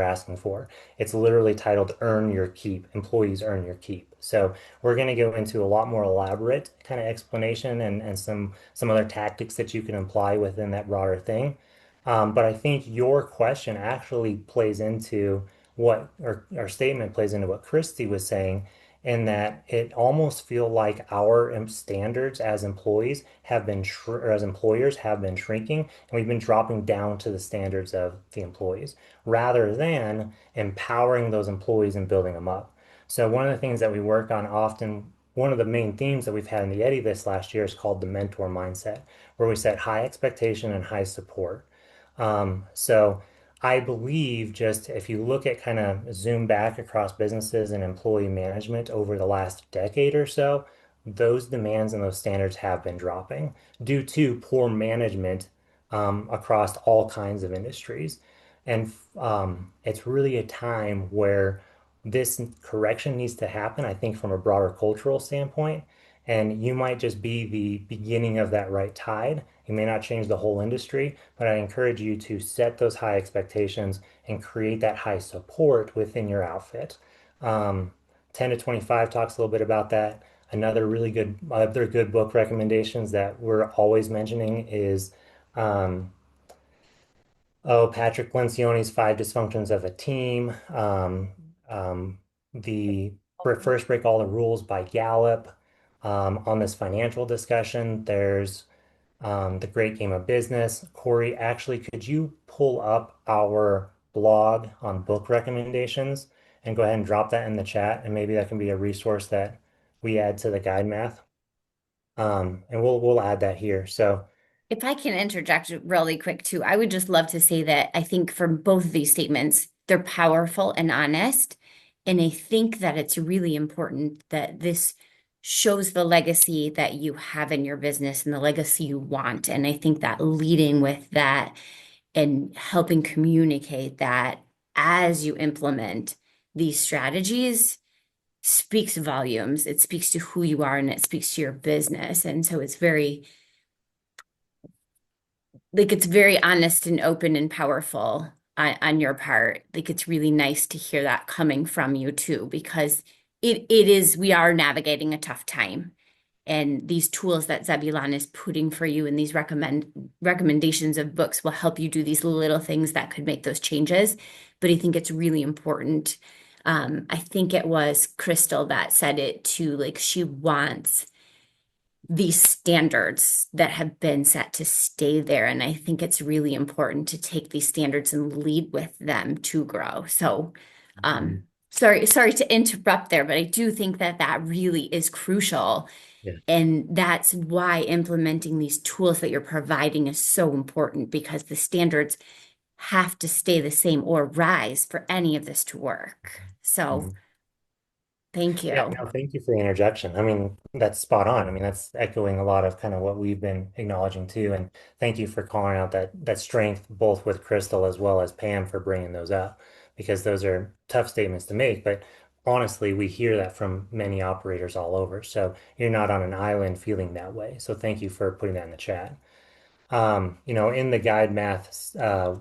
asking for. It's literally titled "Earn Your Keep." Employees earn your keep. So we're going to go into a lot more elaborate kind of explanation and some other tactics that you can apply within that broader thing. But I think your question actually plays into or statement plays into what Christy was saying, in that it almost feel like our standards as employees have been, or as employers have been shrinking, and we've been dropping down to the standards of the employees rather than empowering those employees and building them up. So one of the things that we work on often, one of the main themes that we've had in the Eddy this last year is called the mentor mindset, where we set high expectation and high support. So I believe just if you look at kind of zoom back across businesses and employee management over the last decade or so, those demands and those standards have been dropping due to poor management across all kinds of industries. And it's really a time where this correction needs to happen, I think, from a broader cultural standpoint. And you might just be the beginning of that right tide. You may not change the whole industry, but I encourage you to set those high expectations and create that high support within your outfit. Um, 10 to 25 talks a little bit about that. Other good book recommendations that we're always mentioning is um, Patrick Lencioni's Five Dysfunctions of a Team, the First Break All the Rules by Gallup. On this financial discussion, there's The Great Game of Business. Corey, actually, could you pull up our blog on book recommendations and go ahead and drop that in the chat? And maybe that can be a resource that we add to the guide math. And we'll add that here. So, If I can interject really quick too, I would just love to say that I think from both of these statements, they're powerful and honest. And I think that it's really important that this shows the legacy that you have in your business and the legacy you want. And I think that leading with that and helping communicate that as you implement these strategies speaks volumes. It speaks to who you are and it speaks to your business. And so it's very like it's very honest and open and powerful on your part. Like it's really nice to hear that coming from you too, because it is we are navigating a tough time. And these tools that Zebulon is putting for you and these recommendations of books will help you do these little things that could make those changes. But I think it's really important. I think it was Crystal that said it too, like she wants these standards that have been set to stay there. And I think it's really important to take these standards and lead with them to grow. So, Mhm. sorry to interrupt there, but I do think that that really is crucial. Yeah. And that's why implementing these tools that you're providing is so important because the standards have to stay the same or rise for any of this to work. So, Mhm. Thank Yeah, you. no, thank you for the interjection. I mean, that's spot on. I mean, that's echoing a lot of kind of what we've been acknowledging too. And thank you for calling out that strength, both with Crystal as well as Pam for bringing those up, because those are tough statements to make. But honestly, we hear that from many operators all over. So you're not on an island feeling that way. So thank you for putting that in the chat. In the guide math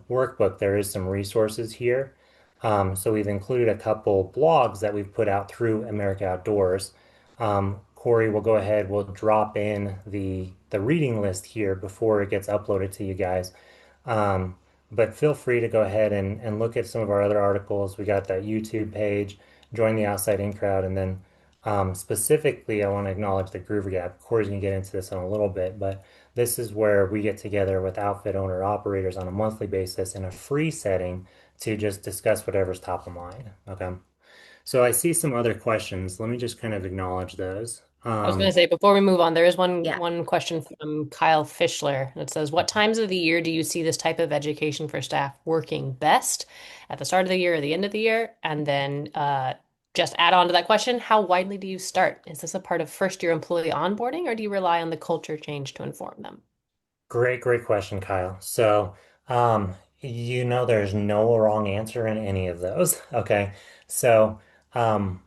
workbook, there is some resources here. So we've included a couple blogs that we've put out through America Outdoors. Corey will go ahead, we'll drop in the reading list here before it gets uploaded to you guys. Um, but feel free to go ahead and look at some of our other articles. We got that YouTube page, join the Outside In crowd, and then specifically, I want to acknowledge the Groover Gap. Corey's going to get into this in a little bit, but this is where we get together with outfit owner operators on a monthly basis in a free setting to just discuss whatever's top of mind. Okay. So I see some other questions. Let me just kind of acknowledge those. I was going to say, before we move on, there is one Yeah. one question from Kyle Fischler that says, "What times of the year do you see this type of education for staff working best? At the start of the year or the end of the year?" And then just add on to that question, how widely do you start? Is this a part of first-year employee onboarding, or do you rely on the culture change to inform them? Great, great question, Kyle. So, there's no wrong answer in any of those. Okay. So, um,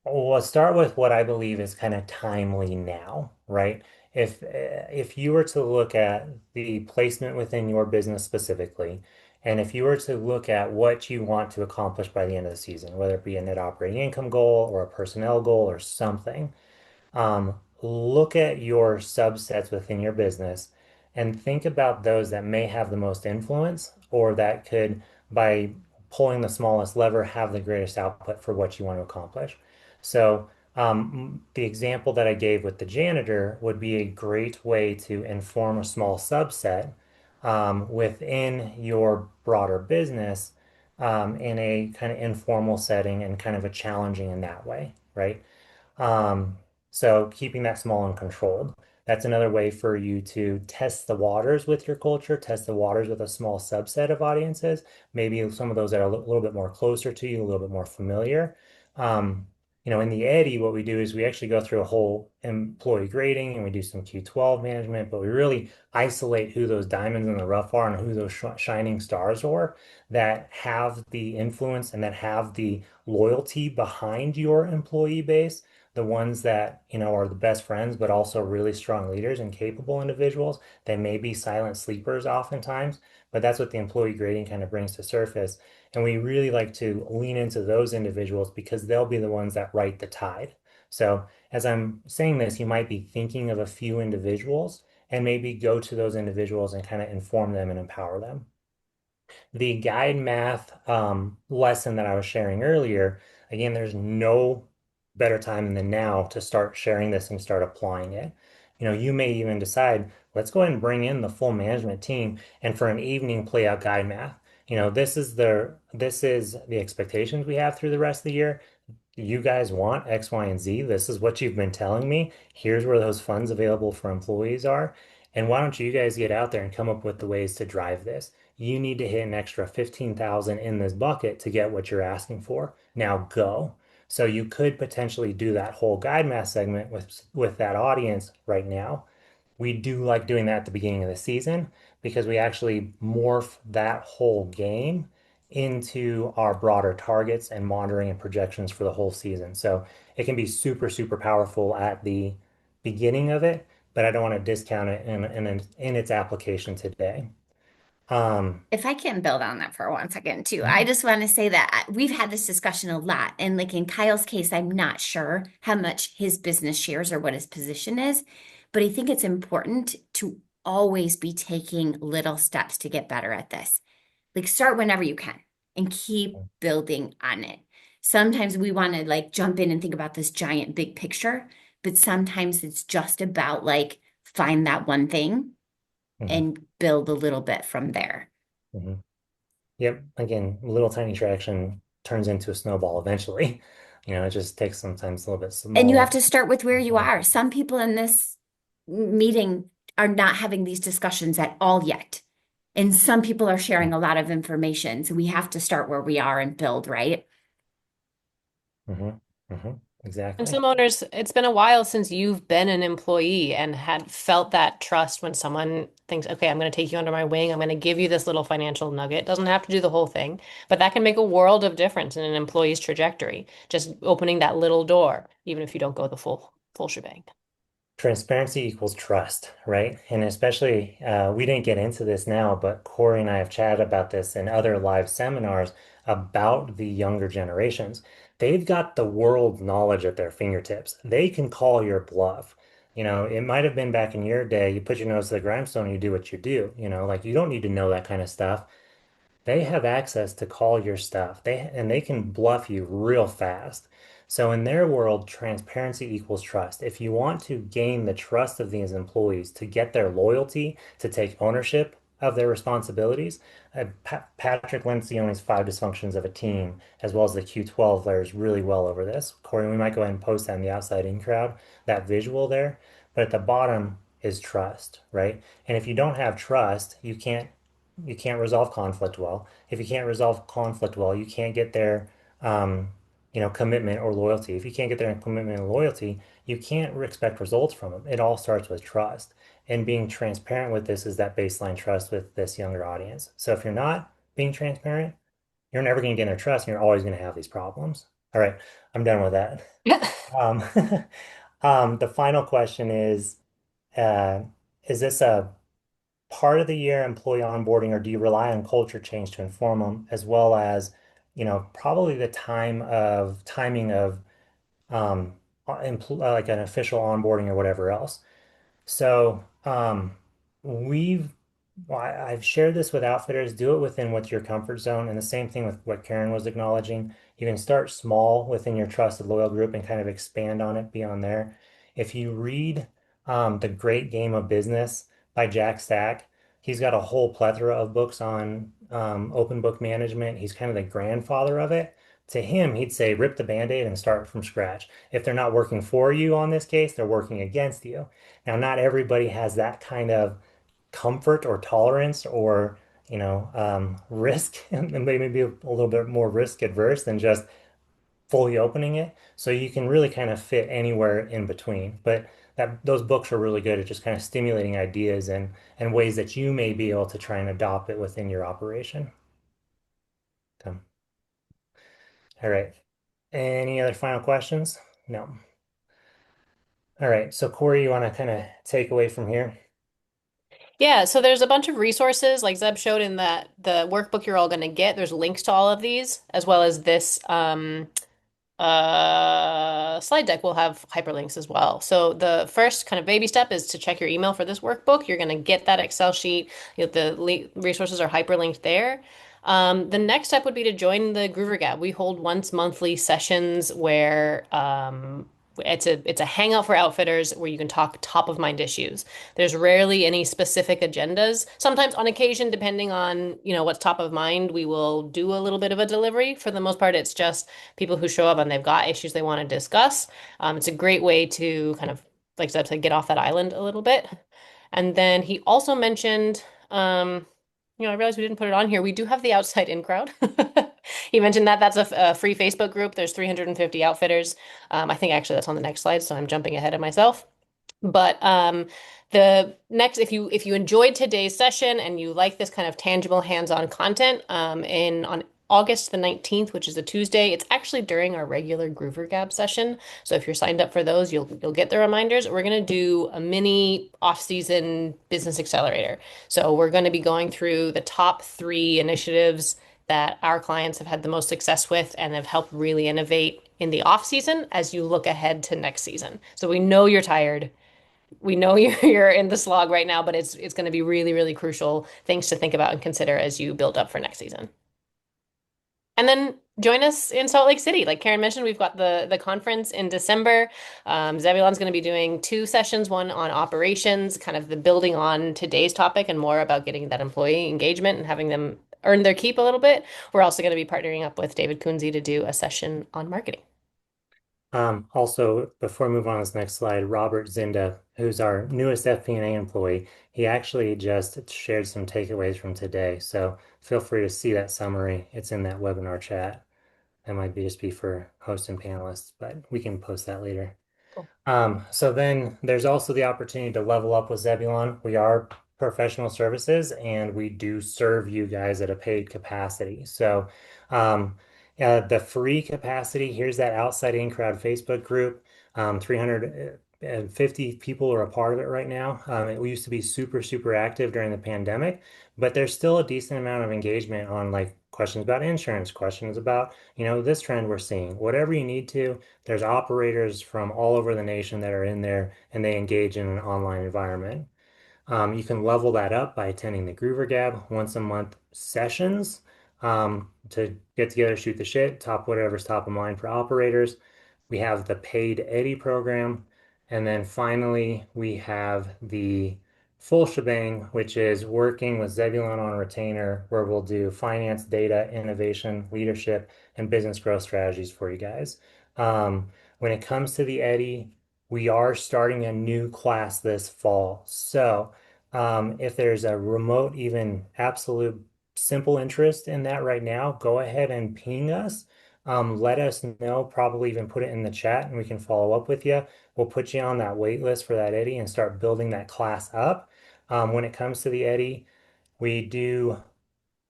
we'll start with what I believe is kind of timely now, right? If you were to look at the placement within your business specifically, and if you were to look at what you want to accomplish by the end of the season, whether it be a net operating income goal or a personnel goal or something, look at your subsets within your business and think about those that may have the most influence or that could, by pulling the smallest lever, have the greatest output for what you want to accomplish. So, the example that I gave with the janitor would be a great way to inform a small subset within your broader business in a kind of informal setting and kind of a challenging in that way, right? Um, so keeping that small and controlled. That's another way for you to test the waters with your culture, test the waters with a small subset of audiences, maybe some of those that are a little bit more closer to you, a little bit more familiar. Um, in the Eddy, what we do is we actually go through a whole employee grading and we do some Q12 management, but we really isolate who those diamonds in the rough are and who those shining stars are that have the influence and that have the loyalty behind your employee base, the ones that, are the best friends, but also really strong leaders and capable individuals. They may be silent sleepers oftentimes, but that's what the employee grading kind of brings to surface. And we really like to lean into those individuals because they'll be the ones that right the tide. So as I'm saying this, you might be thinking of a few individuals and maybe go to those individuals and kind of inform them and empower them. The guide math lesson that I was sharing earlier, again, there's no better time than now to start sharing this and start applying it. You may even decide, let's go ahead and bring in the full management team and for an evening play out guide math. This is the expectations we have through the rest of the year. You guys want X, Y, and Z. This is what you've been telling me. Here's where those funds available for employees are. And why don't you guys get out there and come up with the ways to drive this? You need to hit an extra 15,000 in this bucket to get what you're asking for. Now go. So you could potentially do that whole guide math segment with that audience right now. We do like doing that at the beginning of the season because we actually morph that whole game into our broader targets and monitoring and projections for the whole season. So it can be super, super powerful at the beginning of it, but I don't want to discount it in its application today. Um, If I can build on that for 1 second too, I mhm, just want to say that we've had this discussion a lot. And like in Kyle's case, I'm not sure how much his business shares or what his position is, but I think it's important to always be taking little steps to get better at this. Like start whenever you can and keep building on it. Sometimes we want to like jump in and think about this giant big picture, but sometimes it's just about like find that one thing mhm, and build a little bit from there. mhm. Yep. Again, little tiny traction turns into a snowball eventually. It just takes sometimes a little bit And you have smaller. to start with where you are. Some people in this meeting are not having these discussions at all yet. And some people are sharing a lot of information. So we have to start where we are and build, right? Mhm. And Exactly. some owners, it's been a while since you've been an employee and had felt that trust when someone thinks, okay, I'm going to take you under my wing. I'm going to give you this little financial nugget. Doesn't have to do the whole thing, but that can make a world of difference in an employee's trajectory. Just opening that little door, even if you don't go the full shebang. Transparency equals trust, right? And especially, we didn't get into this now, but Corey and I have chatted about this in other live seminars about the younger generations. They've got the world knowledge at their fingertips. They can call your bluff. It might have been back in your day, you put your nose to the grindstone and you do what you do. Like you don't need to know that kind of stuff. They have access to call your stuff. They can bluff you real fast. So in their world, transparency equals trust. If you want to gain the trust of these employees to get their loyalty, to take ownership of their responsibilities, Patrick Lencioni's Five Dysfunctions of a Team, as well as the Q12 layers really well over this. Corey, we might go ahead and post that in the outside in crowd, that visual there. But at the bottom is trust, right? And if you don't have trust, you can't resolve conflict well. If you can't resolve conflict well, you can't get their commitment or loyalty. If you can't get their commitment and loyalty, you can't expect results from them. It all starts with trust. And being transparent with this is that baseline trust with this younger audience. So if you're not being transparent, you're never going to get their trust and you're always going to have these problems. All right, I'm done with that. Um, the final question uh, is this a part of the year employee onboarding, or do you rely on culture change to inform them, as well as, probably the timing of like an official onboarding or whatever else? So, we've, well, I've shared this with outfitters, do it within what's your comfort zone. And the same thing with what Karen was acknowledging. You can start small within your trusted loyal group and kind of expand on it beyond there. If you read The Great Game of Business by Jack Stack, he's got a whole plethora of books on open book management. He's kind of the grandfather of it. To him, he'd say, rip the band-aid and start from scratch. If they're not working for you on this case, they're working against you. Now, not everybody has that kind of comfort or tolerance or, risk, and maybe a little bit more risk adverse than just fully opening it. So you can really kind of fit anywhere in between. But those books are really good at just kind of stimulating ideas and ways that you may be able to try and adopt it within your operation. Okay. All right. Any other final questions? No. All right. So Corey, you want to kind of take away from here? Yeah, so there's a bunch of resources like Zeb showed in that the workbook you're all going to get. There's links to all of these, as well as this slide deck will have hyperlinks as well. So the first kind of baby step is to check your email for this workbook. You're going to get that Excel sheet. The resources are hyperlinked there. The next step would be to join the Groover Gab. We hold once monthly sessions where it's a hangout for outfitters where you can talk top of mind issues. There's rarely any specific agendas. Sometimes on occasion, depending on, what's top of mind, we will do a little bit of a delivery. For the most part, it's just people who show up and they've got issues they want to discuss. It's a great way to kind of, like Zeb said, get off that island a little bit. And then he also mentioned, I realized we didn't put it on here. We do have the outside in crowd. He mentioned that that's a free Facebook group. There's 350 outfitters. I think actually that's on the next slide, so I'm jumping ahead of myself. But the next, if you enjoyed today's session and you like this kind of tangible hands-on content, in on August the 19th, which is a Tuesday, it's actually during our regular Groover Gab session. So if you're signed up for those, you'll get the reminders. We're gonna do a mini off-season business accelerator. So we're going to be going through the top three initiatives that our clients have had the most success with and have helped really innovate in the off season as you look ahead to next season. So we know you're tired. We know you're in the slog right now, but it's going to be really, really crucial things to think about and consider as you build up for next season. And then join us in Salt Lake City. Like Karen mentioned, we've got the conference in December. Zebulon's going to be doing two sessions, one on operations, kind of the building on today's topic and more about getting that employee engagement and having them earn their keep a little bit. We're also going to be partnering up with David Kunze to do a session on marketing. Also, before we move on to this next slide, Robert Zinda, who's our newest FP&A employee, he actually just shared some takeaways from today. So feel free to see that summary. It's in that webinar chat. That might be just be for hosts and panelists, but we can post that later. Cool. So then there's also the opportunity to level up with Zebulon. We are professional services and we do serve you guys at a paid capacity. So um, the free capacity, here's that outside in crowd Facebook group. 350 people are a part of it right now. It used to be super, super active during the pandemic, but there's still a decent amount of engagement on like questions about insurance, questions about, this trend we're seeing, whatever you need to. There's operators from all over the nation that are in there and they engage in an online environment. You can level that up by attending the Groover Gab once a month sessions to get together, shoot the shit, top whatever's top of mind for operators. We have the paid Eddie program. And then finally, we have the full shebang, which is working with Zebulon on retainer, where we'll do finance, data, innovation, leadership, and business growth strategies for you guys. When it comes to the Eddie, we are starting a new class this fall. So, if there's a remote, even absolute simple interest in that right now, go ahead and ping us. Let us know, probably even put it in the chat and we can follow up with you. We'll put you on that wait list for that Eddie and start building that class up. When it comes to the Eddie, we do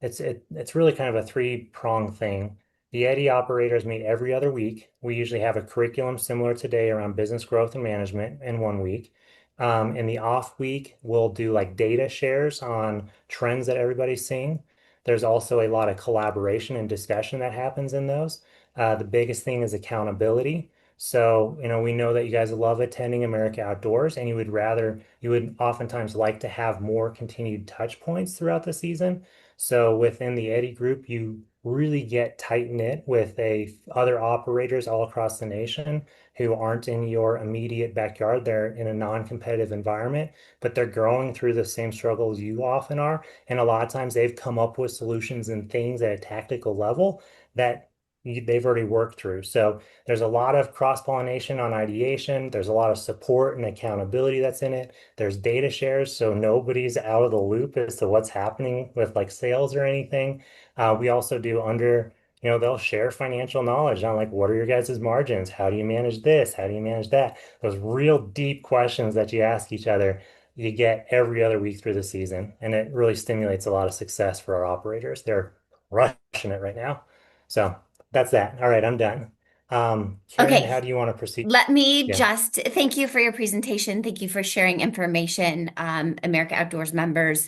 it's really kind of a three-prong thing. The Eddie operators meet every other week. We usually have a curriculum similar today around business growth and management in one week. In the off week, we'll do like data shares on trends that everybody's seeing. There's also a lot of collaboration and discussion that happens in those. The biggest thing is accountability. So, we know that you guys love attending America Outdoors and you would oftentimes like to have more continued touch points throughout the season. So within the Eddy group, you really get tight knit with other operators all across the nation who aren't in your immediate backyard. They're in a non-competitive environment, but they're growing through the same struggles you often are. And a lot of times they've come up with solutions and things at a tactical level that they've already worked through. So there's a lot of cross-pollination on ideation. There's a lot of support and accountability that's in it. There's data shares, so nobody's out of the loop as to what's happening with like sales or anything. We also do they'll share financial knowledge on like what are your guys' margins? How do you manage this? How do you manage that? Those real deep questions that you ask each other, you get every other week through the season, and it really stimulates a lot of success for our operators. They're rushing it right now. So that's that. All right, I'm done. Karen, Okay, how do you want to proceed? let me Yeah. just thank you for your presentation. Thank you for sharing information, America Outdoors members.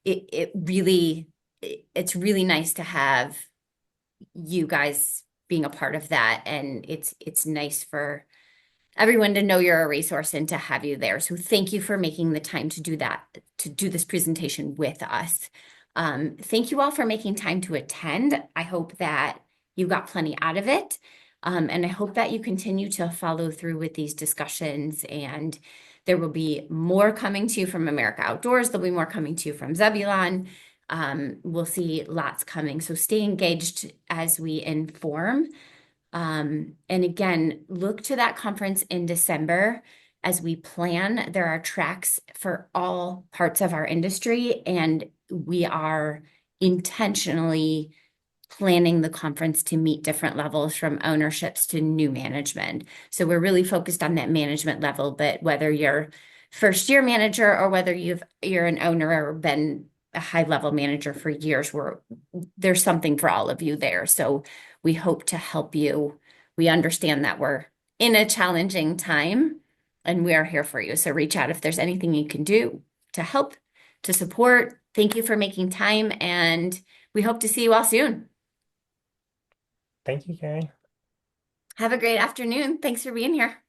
It really, it's really nice to have you guys being a part of that, and it's nice for everyone to know you're a resource and to have you there. So thank you for making the time to do that, to do this presentation with us. Thank you all for making time to attend. I hope that you got plenty out of it. And I hope that you continue to follow through with these discussions, and there will be more coming to you from America Outdoors. There'll be more coming to you from Zebulon. We'll see lots coming. So stay engaged as we inform. And again, look to that conference in December as we plan. There are tracks for all parts of our industry, and we are intentionally planning the conference to meet different levels from ownerships to new management. So we're really focused on that management level, but whether you're first year manager or whether you're an owner or been a high level manager for years, there's something for all of you there. So we hope to help you. We understand that we're in a challenging time and we are here for you. So reach out if there's anything you can do to help, to support. Thank you for making time, and we hope to see you all soon. Thank you, Karen. Have a great afternoon. Thanks for being here.